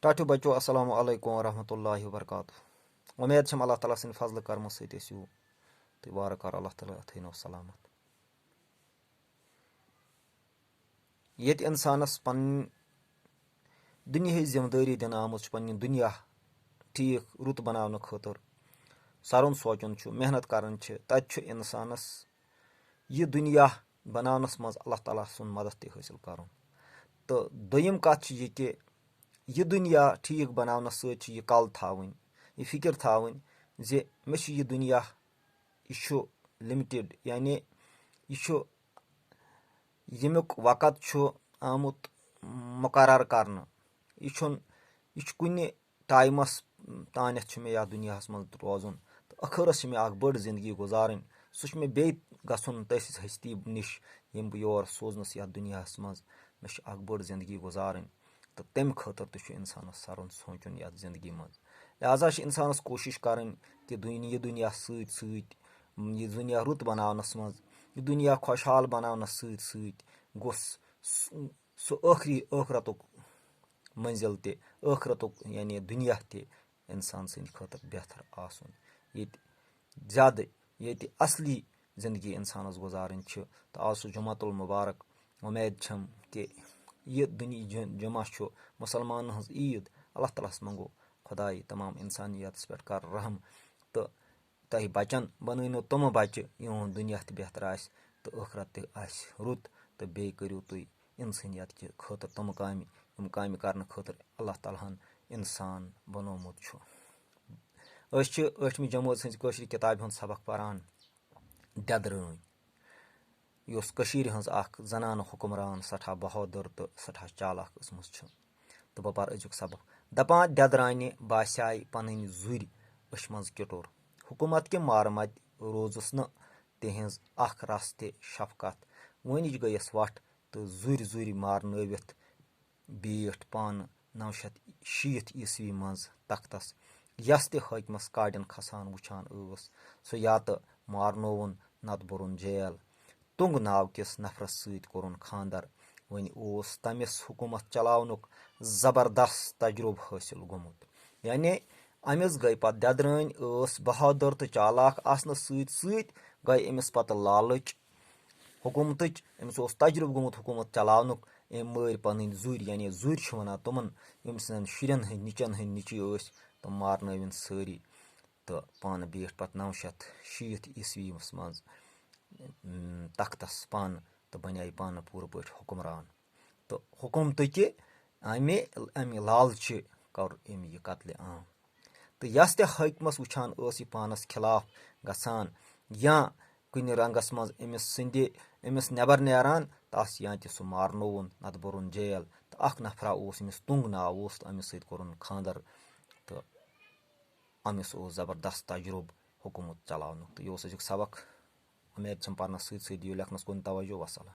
ٹاٹھیو بچو السلام علیکم ورحمۃ اللہ وبرکاتہ. اُمید چھم اللہ تعالیٰ سٕنٛدِ فضلہٕ کرمہٕ سۭتۍ ٲسِو تہٕ وارٕ کار اللہ تعالیٰ تھٲینو سلامت. ییٚتہِ اِنسانَس پَنٕنۍ دُنیاہٕچ ذِمہٕ دٲری دِنہٕ آمٕژ چھِ پَنٕنہِ دُنیا ٹھیٖک رُت بَناونہٕ خٲطرٕ سَرُن سونٛچُن چھُ محنت کَرٕنۍ چھِ تَتہِ چھُ اِنسانَس یہِ دُنیا بَناونَس منٛز اللہ تعالیٰ سُنٛد مدد تہِ حٲصِل کَرُن. تہٕ دوٚیِم کَتھ چھِ یہِ کہِ یہِ دُنیا ٹھیٖک بَناونَس سۭتۍ چھِ یہِ کَل تھاوٕنۍ یہِ فِکِر تھاوٕنۍ زِ مےٚ چھُ یہِ دُنیا یہِ چھُ لِمٹِڈ یعنی یہِ چھُ ییٚمیُک وقت چھُ آمُت مُقرر کَرنہٕ یہِ چھُ کُنہِ ٹایمَس تانٮ۪تھ چھُ مےٚ یَتھ دُنیاہَس منٛز روزُن تہٕ ٲخٕرَس چھِ مےٚ اَکھ بٔڑ زندگی گُزارٕنۍ. سُہ چھُ مےٚ بیٚیہِ گژھُن تٔسۍ ہستی نِش ییٚمہِ بہٕ یور سوزنَس یَتھ دُنیاہَس منٛز مےٚ چھِ اَکھ بٔڑ زندگی گُزارٕنۍ تہٕ تَمہِ خٲطرٕ تہِ چھُ اِنسانَس سَرُن سونٛچُن یَتھ زندگی منٛز. لہٰذا چھِ اِنسانَس کوٗشِش کَرٕنۍ کہِ یہِ دُنیا سۭتۍ سۭتۍ یہِ دُنیا رُت بَناونَس منٛز یہِ دُنیا خۄشحال بَناونَس سۭتۍ سۭتۍ گوٚژھ سُہ ٲخرَتُک مٔنزِل تہِ ٲخرَتُک یعنی دُنیا تہِ اِنسان سٕنٛدِ خٲطرٕ بہتر آسُن. ییٚتہِ اَصلی زندگی اِنسانَس گُزارٕنۍ چھِ تہٕ آز چھُ جُمعہ المُبارک. اُمید چھم کہِ یہِ جُمعہ چھُ مُسلمانَن ہٕنٛز عیٖد. اللہ تعالیٰ ہَس منٛگو خۄداے تمام اِنسانیتَس پٮ۪ٹھ کَر رحم تہٕ تۄہہِ بَچَن بَنٲیِو تِمہٕ بَچہِ یِہُنٛد دُنیا تہِ بہتر آسہِ تہٕ ٲخرت تہِ آسہِ رُت تہٕ بیٚیہِ کٔرِو تُہۍ اِنسٲنیت کہِ خٲطرٕ تِم کامہِ یِم کامہِ کَرنہٕ خٲطرٕ اللہ تعالیٰ ہَن اِنسان بنومُت چھُ. أسۍ چھِ 8مہِ جمٲژ ہٕنٛزِ کٲشرِ کِتابہِ ہُنٛد سبق پَران دٮ۪درٲنۍ یۄس کٔشیٖرِ ہٕنٛز اَکھ زنانہٕ حُکُمران سٮ۪ٹھاہ بہادُر تہٕ سٮ۪ٹھاہ چالاک ٲسمٕژ چھِ. تہٕ بہٕ پَرٕ أزیُک سبق. دَپان دٮ۪درانہِ باسیٛاے پَنٕنۍ زُرۍ أچھ منٛز کِٹُر حکوٗمت کہِ مارٕ مَتہِ روٗزٕس نہٕ تِہِنٛز اَکھ رَس تہِ شفقت وٲنِج گٔیَس وَٹھ تہٕ زُرۍ مارنٲوِتھ بیٖٹھ پانہٕ 960 عیٖسوی منٛز تختس یَس تہِ حٲکمَس کاڑٮ۪ن کھسان وٕچھان ٲس سُہ یا تہٕ مارنووُن نَتہٕ بوٚرُن جیل. تُنٛگ ناو کِس نفرس سۭتۍ کوٚرُن خانٛدر وۄنۍ اوس تٔمِس حکوٗمت چلاونُک زبردست تجرُبہٕ حٲصِل گوٚمُت. یعنی أمِس گٔے پَتہٕ دٮ۪درٲنۍ ٲس بہادُر تہٕ چالاک آسنَس سۭتۍ سۭتۍ گٔے أمِس پَتہٕ لالٕچ حکوٗمتٕچ. أمِس اوس تجرُبہٕ گوٚمُت حکوٗمت چلاونُک. أمۍ مٲرۍ پَنٕنۍ زُرۍ یعنی زُرۍ چھِ وَنان تِمن یِم سٕنٛدٮ۪ن شُرٮ۪ن ہٕنٛدۍ نِچَن ہٕنٛدۍ نِچی ٲسۍ تِم مارنٲوِن سٲری تہٕ پانہٕ بیٖٹھ پَتہٕ 960 عیٖسویَس منٛز تختس پانہٕ تہٕ بَنے پانہٕ پوٗرٕ پٲٹھۍ حُکُمران. تہٕ حکوٗمتٕکہِ اَمہِ لالچہِ کوٚر أمۍ یہِ قتلہِ عام. تہٕ یۄس تہِ حٲکمَس وٕچھان ٲس یہِ پانَس خِلاف گژھان یا کُنہِ رنٛگَس منٛز أمِس نٮ۪بر نیران تَس یا تہِ سُہ مارنووُن نَتہٕ بوٚرُن جیل. تہٕ اکھ نفرا اوس أمِس تُنٛگ ناو اوس تہٕ أمِس سۭتۍ کوٚرُن خانٛدر تہٕ أمِس اوس زبردست تجرُبہٕ حکوٗمت چلاونُک. تہٕ یہِ اوس أزیُک سبق. اُمید چھم پرنس سۭتۍ سۭتۍ دِیِو لیکھنَس کُن توجہ. وسلام.